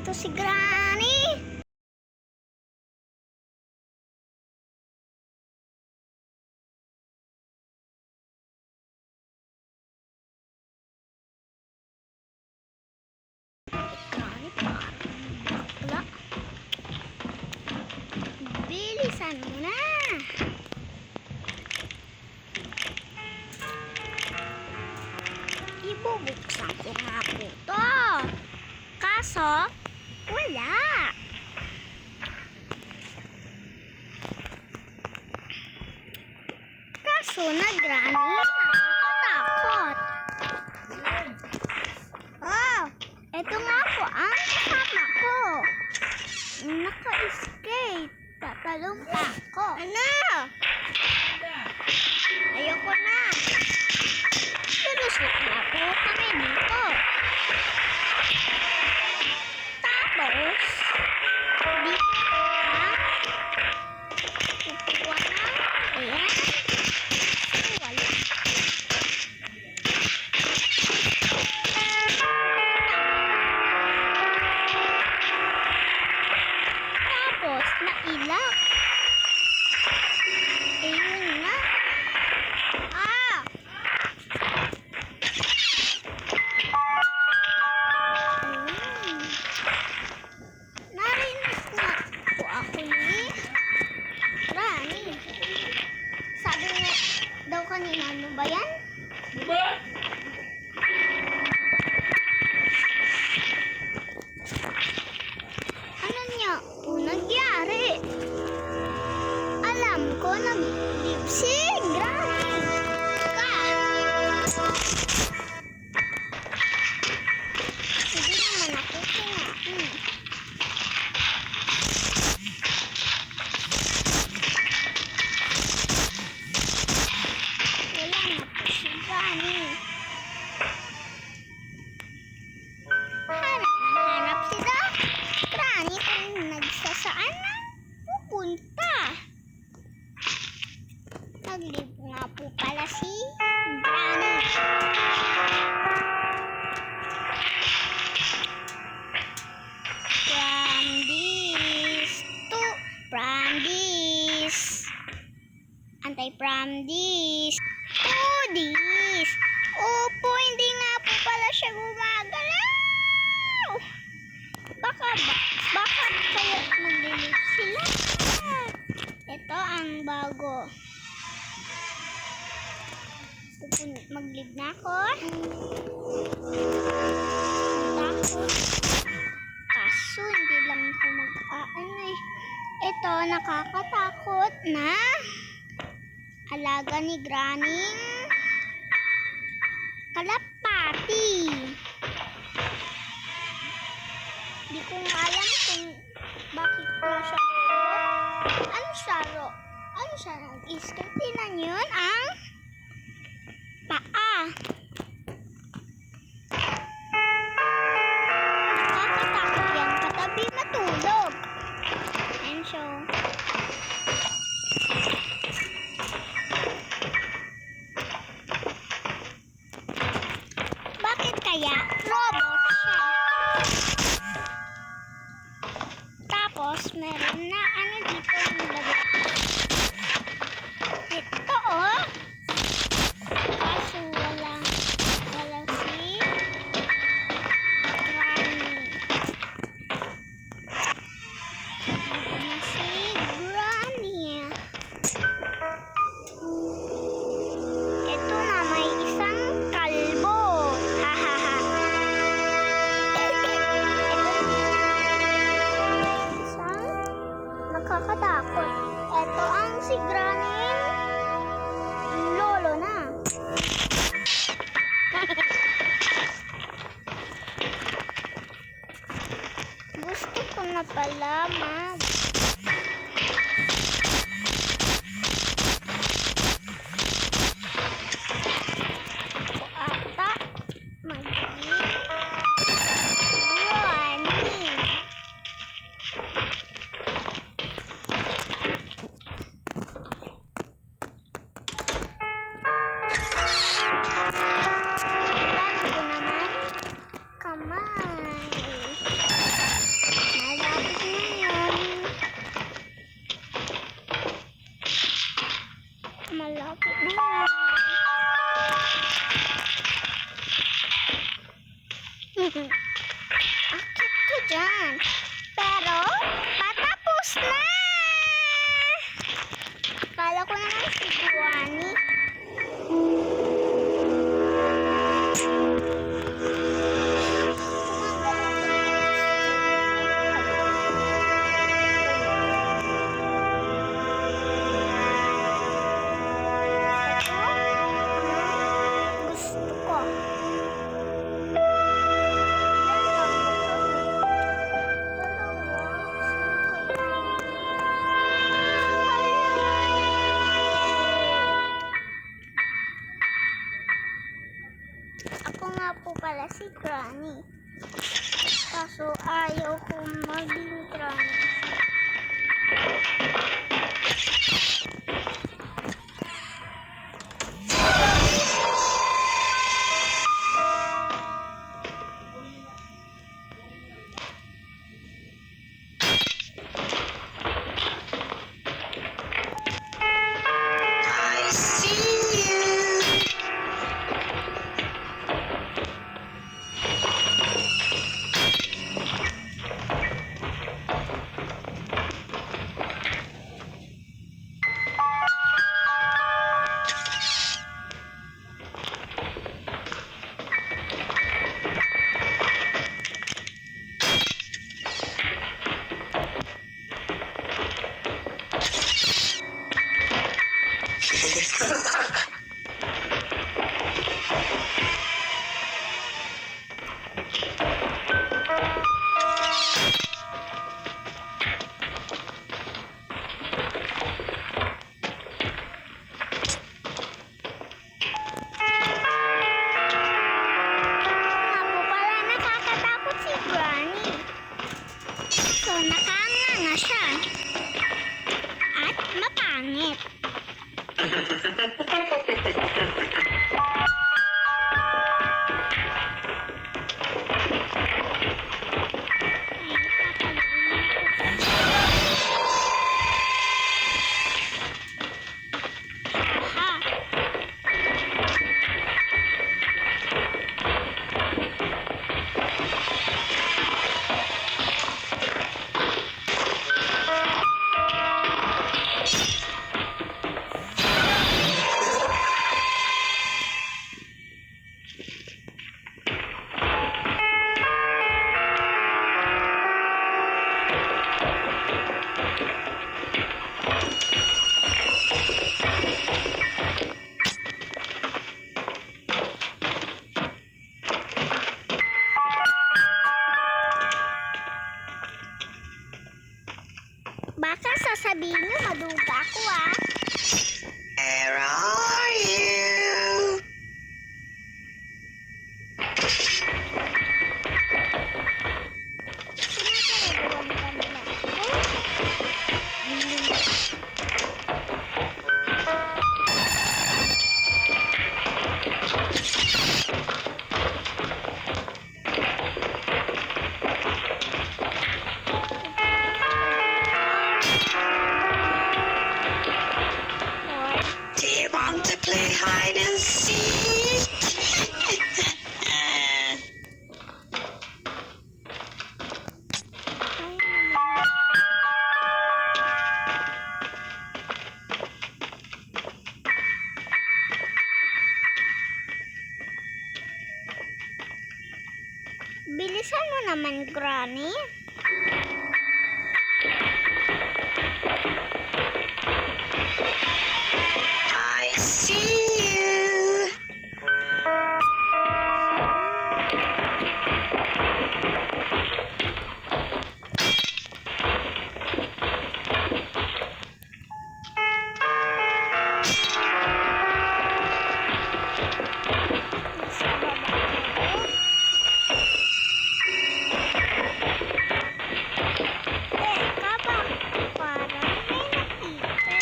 to si Granny. Granny, parang bakla. Bilisan mo na. Ibubuksan ko nga po to. Kaso, wala. Kaso na, Granny, nakakatakot. Oh, eto nga po ang kasama ko. Naka-escape. Tatalong pa ako. Ano? Ayoko na. Lulusot na po kami dito. Tapos, dito na. Kukuha na. Ayan. Wala. Tapos, nailak. Ayun na. Narinig na po ako ni Granny. Sabi niya daw kanina, ano ba yan? Ano niya po nagyari? Alam ko nag-live si Granny. Hindi naman ako kinain. Wala na po si Granny. Hanap sila. Granny kung nagsasaan na pupunta. Nag-live nga po pala si Granny. From this to this. Opo, hindi nga po pala siya gumagalaw. Baka kaya maglilig sila. Ito ang bago. Maglilig na ako. Kaso hindi lang ako mag-aano eh. Ito nakakatakot na alaga ni Granny kalapati. Di ko alam kung bakit ko siya ano siya nag-escape. Tingnan yun ang paa. Nakakatakot yan katabi matulog. And so kaya robot siya. Tapos meron na ano dito yung labi. Ito oh. Kaso wala si Granny. Na si Granny. Ito na may isang kalbo. Nakakatakot. Ito ang si Granny lolo na. Gusto ko na pala ka dyan. Pero, patapos na! Kala ko naman si Juani. Gusto ko. Ako nga po pala si Granny. Kaso ayaw ko maging Granny. I see you. Nga po pala nakakatakot si Granny. So nakanganga siya. At mapangit. Ha! Baka sasabihin nyo maduga ako ah. Where are you? Sinasaraduan ka nila ako. Do you want to play hide and seek? Bilisan mo naman, Granny. I see you. Nasa baba ako. Teka ba? Parang may nakita.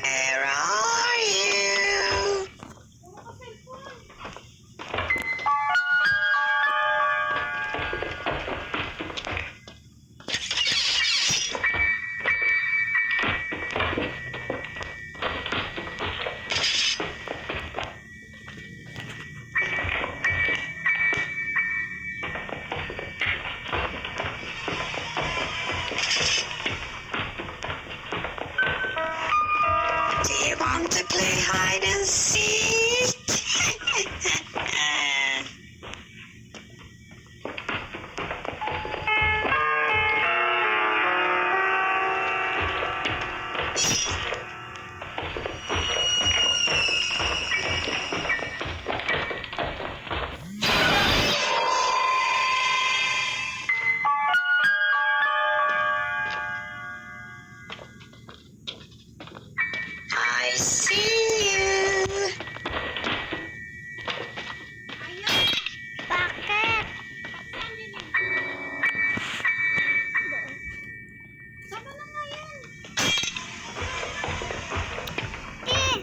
Where are you? Do you want to play hide and seek? I see you. Bakit? Eh,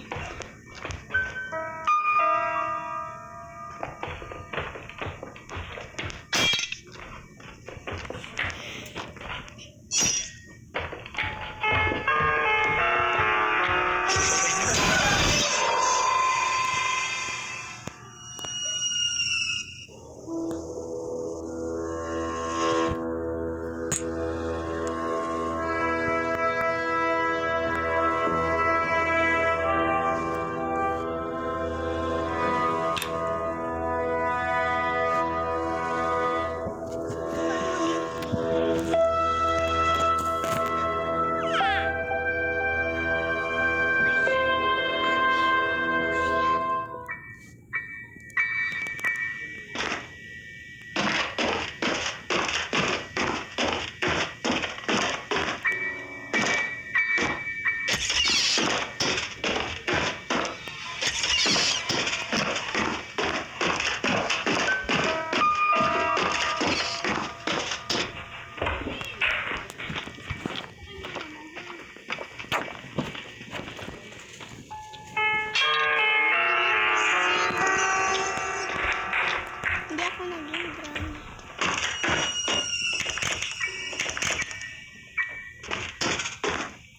hindi ako naging drone.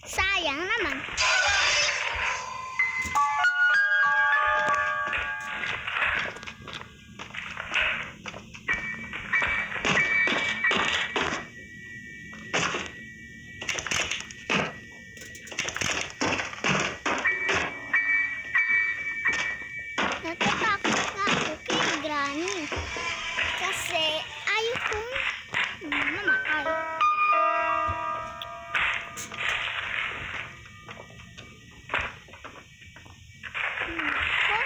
Sayang naman. Natatakot nga ako kay Granny. Kasi ayaw kong mamatay. Nako.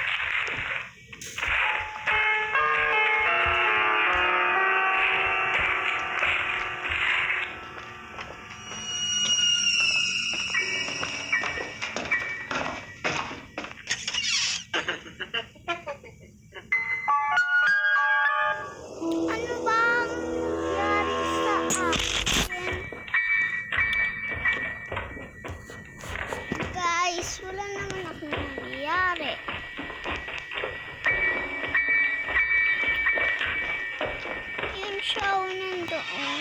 Ano bang nangyari sa akin? Guys, wala naman akong nangyari. Yun siya, nandoon.